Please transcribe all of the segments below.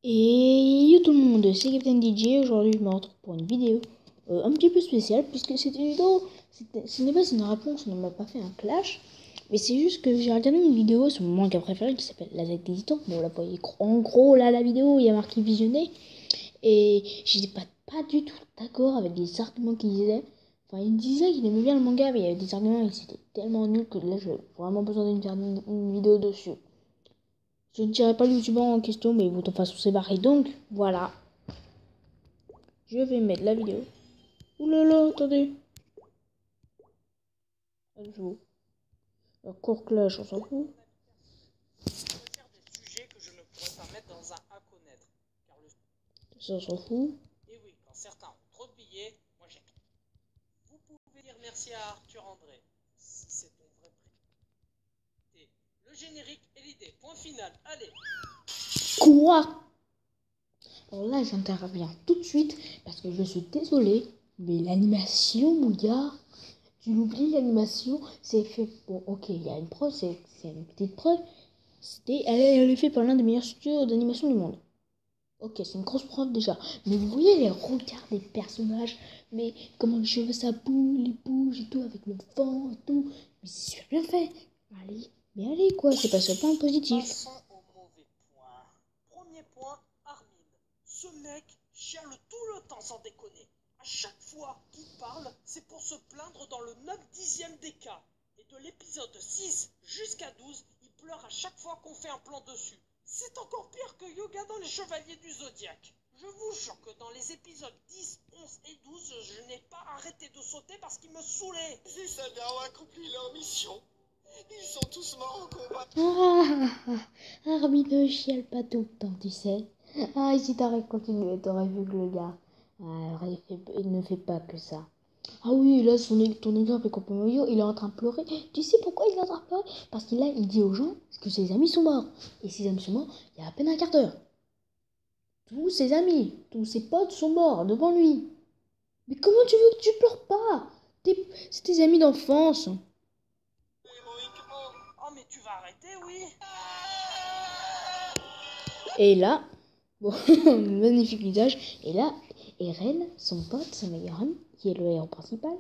Et yo tout le monde, c'est Captain DJ. Aujourd'hui, je me retrouve pour une vidéo un petit peu spéciale, puisque cette vidéo, ce n'est pas une réponse, on ne m'a pas fait un clash, mais c'est juste que j'ai regardé une vidéo sur mon manga préféré qui s'appelle L'Attaque des Titans. Bon, là, en gros, là, la vidéo, il y a marqué visionner, et j'étais pas du tout d'accord avec les arguments qu'il disait. Enfin, il disait qu'il aimait bien le manga, mais il y avait des arguments et c'était tellement nul que là, j'ai vraiment besoin de faire une vidéo dessus. Je ne dirai pas le youtubeur en question, mais de toute façon c'est barré. Donc voilà, je vais mettre la vidéo. Ouh là là, attendez. Elle joue. La court clash, on s'en fout. Ça, on s'en fout. Et oui, quand certains ont trop de billets, moi j'ai. Vous pouvez dire merci à Arthur André, si c'est ton vrai prénom. Le générique et l'idée. Point final. Allez. Quoi? Alors là, j'interviens tout de suite parce que je suis désolée, mais l'animation, mon gars, tu l'oublies, l'animation, c'est fait. Bon, ok, il y a une preuve, c'est une petite preuve. Elle est faite par l'un des meilleurs studios d'animation du monde. Ok, c'est une grosse preuve déjà. Mais vous voyez les regards des personnages, mais comment les cheveux ça bouge, les bouges et tout, avec le vent et tout. Mais c'est super bien fait. Allez, mais allez quoi, c'est pas seulement positif. Passons au mauvais point. Premier point, Armin. Ce mec chiale tout le temps sans déconner. À chaque fois qu'il parle, c'est pour se plaindre dans le 9/10e des cas. Et de l'épisode 6 jusqu'à 12, il pleure à chaque fois qu'on fait un plan dessus. C'est encore pire que Yoga dans les Chevaliers du Zodiaque. Je vous jure que dans les épisodes 10, 11 et 12, je n'ai pas arrêté de sauter parce qu'ils me saoulaient. Les soldats ont accompli leur mission. Ils sont tous morts au combat. Armin ne chiale pas tout le temps, tu sais. Ah, et si t'aurais continué, t'aurais vu que le gars, il ne fait pas que ça. Ah oui, là, ton exemple est complètement idiot. Il est en train de pleurer. Tu sais pourquoi il est en train de pleurer? Parce qu'il il dit aux gens que ses amis sont morts. Et ses amis sont morts il y a à peine un quart d'heure. Tous ses amis, tous ses potes sont morts devant lui. Mais comment tu veux que tu pleures pas? C'est tes amis d'enfance. Oh mais tu vas arrêter, oui. Et là, bon, magnifique visage. Et là, Eren, son pote, son meilleur ami, qui est le héros principal,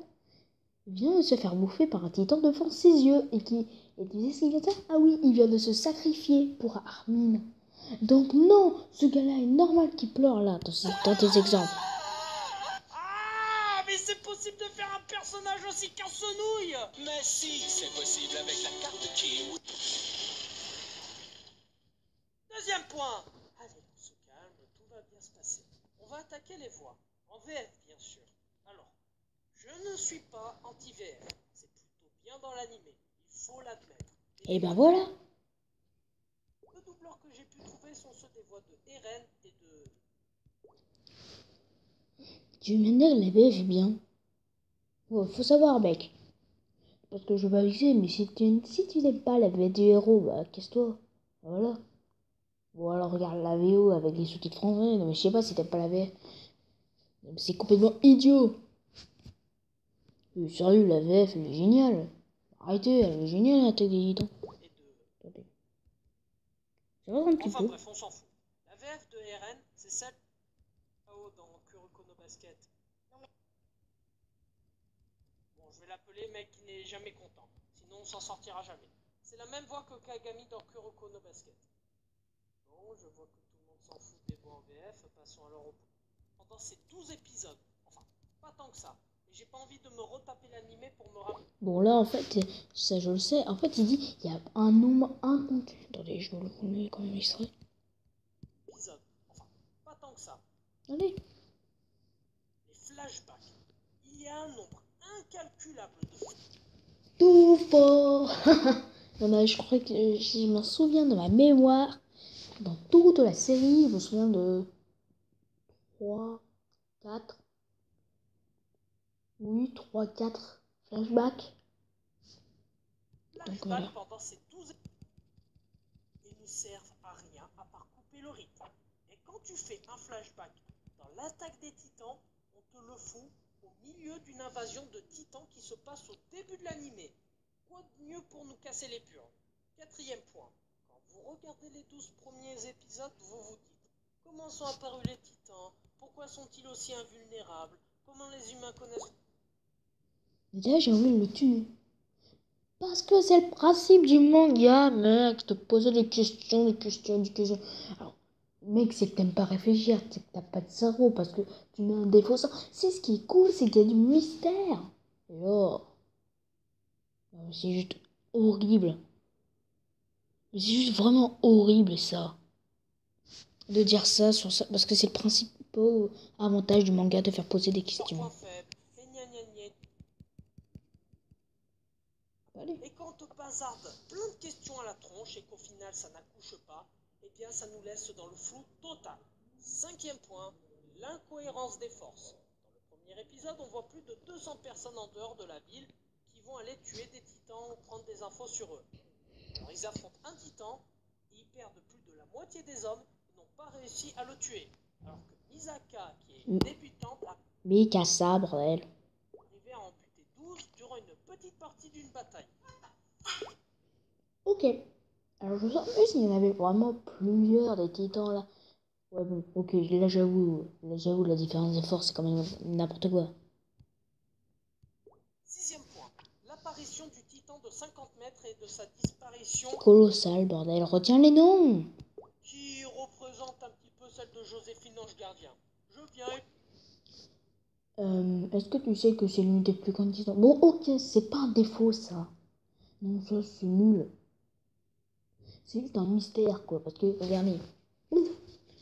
vient de se faire bouffer par un titan devant ses yeux. Et tu sais ce qu'il vient de faire? Ah oui, il vient de se sacrifier pour Armin. Donc non, ce gars-là est normal qu'il pleure là, dans tes exemples. Ah, mais c'est possible de faire un personnage aussi casse-nouille. Mais si, c'est possible avec la carte Kim. Deuxième point. Allez, on se calme, tout va bien se passer. On va attaquer les voix. En VF, bien sûr. Alors, je ne suis pas anti-VF. C'est plutôt bien dans l'animé. Il faut l'admettre. Et ben voilà. Les doubleurs que j'ai pu trouver sont ceux des voix de Eren et de... Tu veux me dire la VF est bien. Ouais, faut savoir, mec. Parce que je veux pas aviser, mais si tu n'aimes pas la VF du héros, bah casse-toi. Voilà. Ou alors regarde la VO avec les sous-titres français. Non mais je sais pas si t'aimes pas la VF. C'est complètement idiot. Sérieux, la VF, elle est géniale. Arrêtez, elle est géniale, l'attaque des titans. Attendez. Ça va un petit Enfin peu. bref, on s'en fout. La VF de Eren, c'est celle dans Kuroko no Basket. Bon, je vais l'appeler mec qui n'est jamais content. Sinon, on s'en sortira jamais. C'est la même voix que Kagami dans Kuroko no Basket. Bon, je vois que tout le monde s'en fout des voix en VF. Passons alors au point. Pendant ces 12 épisodes, enfin, pas tant que ça, mais j'ai pas envie de me retaper l'animé pour me rappeler. Bon là en fait, ça je le sais. En fait il dit il y a un nombre incompté. Attendez, je vous le remets quand même extrait. Épisode, enfin, pas tant que ça. Allez. Les flashbacks. Il y a un nombre incalculable de... Tout fort. Non mais je crois que je me souviens de ma mémoire. Dans toute la série, je me souviens de 3, 4. Oui, 3, 4 flashbacks. Donc voilà. Pendant ces 12 ils ne servent à rien à part couper le rythme. Et quand tu fais un flashback dans l'attaque des titans, on te le fout au milieu d'une invasion de titans qui se passe au début de l'animé. Quoi de mieux pour nous casser les purges? Quatrième point. Quand vous regardez les 12 premiers épisodes, vous vous dites Comment sont apparus les titans? Pourquoi sont-ils aussi invulnérables? Comment les humains connaissent... Déjà, j'ai voulu le tuer. Parce que c'est le principe du manga, mec. Te poser des questions, des questions, des questions. Alors, mec, c'est que t'aimes pas réfléchir, c'est que t'as pas de cerveau, parce que tu mets un défaut ça. C'est ce qui est cool, c'est qu'il y a du mystère. Et oh, c'est juste horrible. C'est juste vraiment horrible, ça. De dire ça sur ça, parce que c'est le principal avantage du manga, de faire poser des Leurs questions. points faibles, et gna gna gna. Allez. Et quand on te bazarde plein de questions à la tronche et qu'au final ça n'accouche pas, eh bien ça nous laisse dans le flou total. 5e point, l'incohérence des forces. Dans le premier épisode, on voit plus de 200 personnes en dehors de la ville qui vont aller tuer des titans ou prendre des infos sur eux. Alors ils affrontent un titan et ils perdent plus de la moitié des hommes et n'ont pas réussi à le tuer. Alors que Misaka, qui est une débutante, Mikasa, bordel. arrivait à en buter 12 durant une petite partie d'une bataille. Ok. Alors je sais plus s'il y en avait vraiment plusieurs des titans là. Ouais bon, ok, là j'avoue la différence des forces c'est quand même n'importe quoi. 6e point, l'apparition du titan de 50 mètres et de sa disparition Colossal, bordel, retiens les noms. qui représente un petit peu celle de Joséphine Ange Gardien. Je viens et... Est-ce que tu sais que c'est l'une des plus grandes titans? Bon ok, c'est pas un défaut ça. Non ça c'est nul. C'est juste un mystère quoi, parce que regardez. Ouf,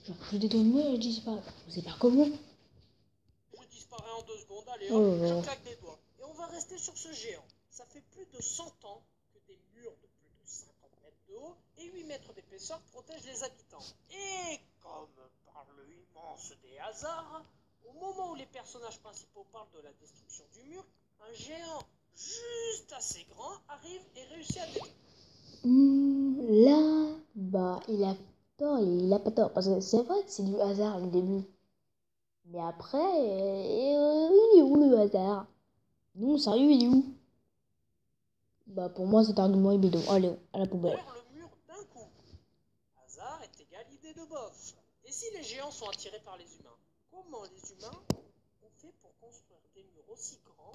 genre je détourne moi et je dis pas. Je sais pas comment. Je disparais en 2 secondes, allez Oh hop, là là. je claque des doigts. Et on va rester sur ce géant. Ça fait plus de 100 ans que des murs de plus de 50 mètres de haut et 8 mètres d'épaisseur protègent les habitants. Et comme par le immense des hasards, au moment où les personnages principaux parlent de la destruction du mur, un géant juste assez grand arrive et réussit à détruire. Là, bah, il a tort et il a pas tort. Parce que c'est vrai que c'est du hasard le début. Mais après, il est où le hasard? Non, sérieux, il est où? Bah, pour moi, cet argument est bidon. Allez, à la poubelle. Le mur d'un coup. Hasard est égal idée de bof. Et si les géants sont attirés par les humains, comment les humains ont fait pour construire des murs aussi grands?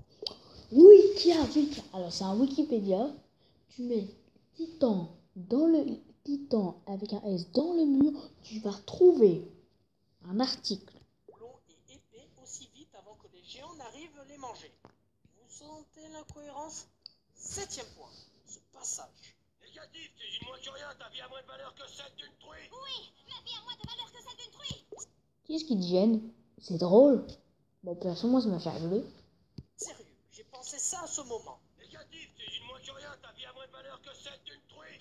Wiki. Alors, c'est un Wikipédia. Tu mets Titan dans le Titan avec un S dans le mur, tu vas trouver un article. Longs et épais aussi vite avant que les géants n'arrivent les manger. Vous sentez l'incohérence? 7e point, ce passage. Négatif, tu moins que rien, ta vie a moins de valeur que celle d'une truie. Oui, ma vie a moins de valeur que celle d'une truie. Qu'est-ce qui te gêne? C'est drôle. Bon, perso, moi, ça m'a fait rigoler. Sérieux, j'ai pensé ça à ce moment. Négatif, tu moins que rien, ta vie a moins de valeur que celle d'une truie.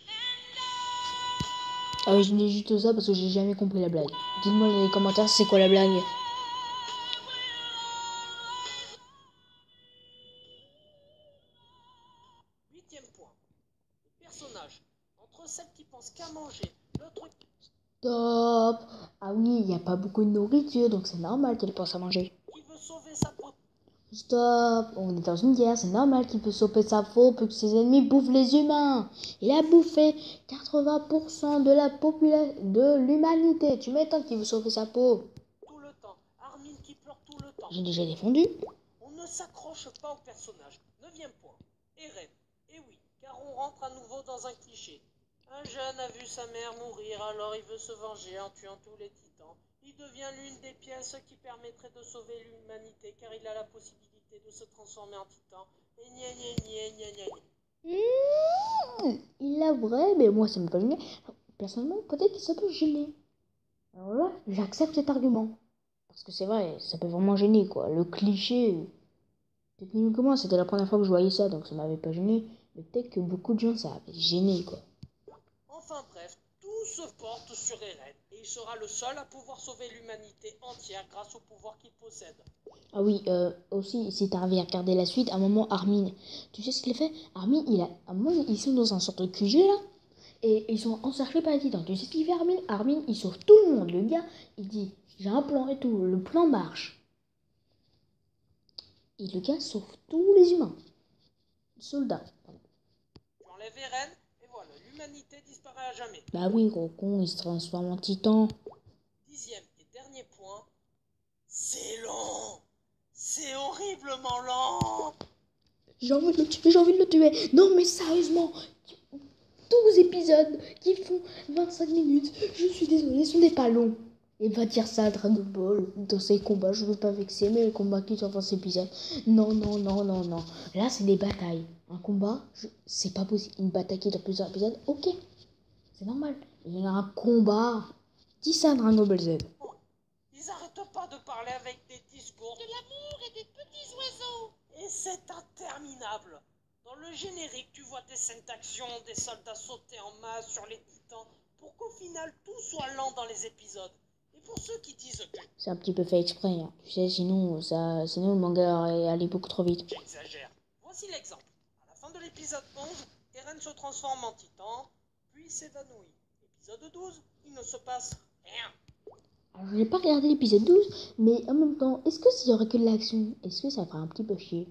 Ah oui, je dis juste ça parce que j'ai jamais compris la blague. Dites-moi dans les commentaires c'est quoi la blague. 8e point, les personnages. Entre celles qui pensent qu'à manger, l'autre Stop. Ah oui, il n'y a pas beaucoup de nourriture, donc c'est normal qu'elle pense à manger. qui veut sauver sa peau. Stop. On est dans une guerre, c'est normal qu'il peut sauver sa faute pour que ses ennemis bouffent les humains. Il a bouffé 80% de la population de l'humanité. Tu m'étonnes qu'il veut sauver sa peau. Tout le temps, Armin qui pleure tout le temps. J'ai déjà défendu. On ne s'accroche pas au personnage. 9e point, Eren. Et oui, car on rentre à nouveau dans un cliché. Un jeune a vu sa mère mourir, alors il veut se venger en tuant tous les titans. Il devient l'une des pièces qui permettrait de sauver l'humanité, car il a la possibilité de se transformer en titan. Et gna gna gna gna gna gna. Il a vrai, mais moi ça m'a pas gêné. Personnellement, peut-être que ça peut gêner. Alors là, j'accepte cet argument. Parce que c'est vrai, ça peut vraiment gêner, quoi. Le cliché, techniquement, c'était la première fois que je voyais ça, donc ça m'avait pas gêné. Mais peut-être que beaucoup de gens, ça avait gêné, quoi. Enfin bref, tout se porte sur Eren, et il sera le seul à pouvoir sauver l'humanité entière grâce au pouvoir qu'il possède. Ah oui, aussi, si t'arrives à regarder la suite, à un moment, Armin, tu sais ce qu'il a fait? Armin, à un moment, ils sont dans un sorte de QG, là, et ils sont encerclés par les titans. Tu sais ce qu'il fait, Armin? Armin, il sauve tout le monde. Le gars, il dit, j'ai un plan et tout, le plan marche. Et le gars sauve tous les humains. Soldats. Tu enlèves Eren, et voilà, l'humanité disparaît à jamais. Bah oui, gros con, il se transforme en titan. 10e et dernier point. C'est lent. C'est horriblement lent. J'ai envie de le tuer, j'ai envie de le tuer. Non mais sérieusement, 12 épisodes qui font 25 minutes. Je suis désolée, ce n'est pas long. Et va dire ça à Dragon Ball dans ses combats. Je veux pas vexer, mais les combats qui sont dans cet épisode. Non, non, non, non, non. Là, c'est des batailles. Un combat, c'est pas possible. Une bataille qui dure plusieurs épisodes, ok. C'est normal. Il y a un combat. Dis ça à Dragon Ball Z. Ils arrêtent pas de parler avec des discours De l'amour et des petits oiseaux. et c'est interminable. Dans le générique, tu vois des scènes d'action, des soldats sauter en masse sur les titans, pour qu'au final tout soit lent dans les épisodes. Et pour ceux qui disent que C'est un petit peu fait exprès, hein. Tu sais, sinon le manga aurait allé beaucoup trop vite. j'exagère, voici l'exemple. À la fin de l'épisode 11, Eren se transforme en titan, puis s'évanouit. Épisode 12, il ne se passe rien. Alors, je n'ai pas regardé l'épisode 12, mais en même temps, est-ce que s'il y aurait que de l'action, est-ce que ça ferait un petit peu chier?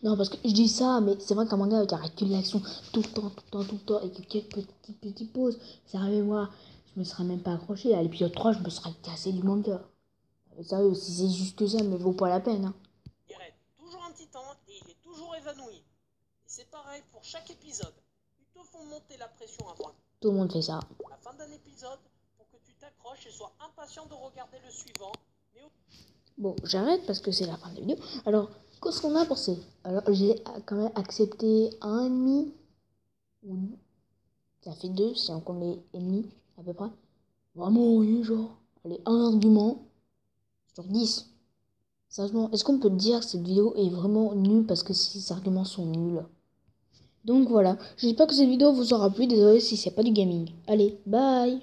Non, parce que je dis ça, mais c'est vrai qu'un manga avec arrête que de l'action tout le temps, tout le temps, tout le temps, et que quelques petites pauses, sérieux, moi, je me serais même pas accroché. À l'épisode 3, je me serais cassé du manga. Sérieux, si c'est juste que ça, mais vaut pas la peine, hein. Eren, toujours un titan, et il est toujours évanoui. Et c'est pareil pour chaque épisode. Ils te font monter la pression avant Tout le monde fait ça. la fin d'un épisode pour que tu t'accroches et sois impatient de regarder le suivant. Mais Bon, j'arrête parce que c'est la fin de la vidéo. Alors, qu'est-ce qu'on a pensé? Alors, j'ai quand même accepté 1,5. Ça fait 2 si on compte les ennemis, à peu près. Vraiment rien, genre. Allez, un argument sur 10. Sérieusement, est-ce qu'on peut dire que cette vidéo est vraiment nulle parce que ces arguments sont nuls? Donc voilà, j'espère que cette vidéo vous aura plu. Désolé si c'est pas du gaming. Allez, bye!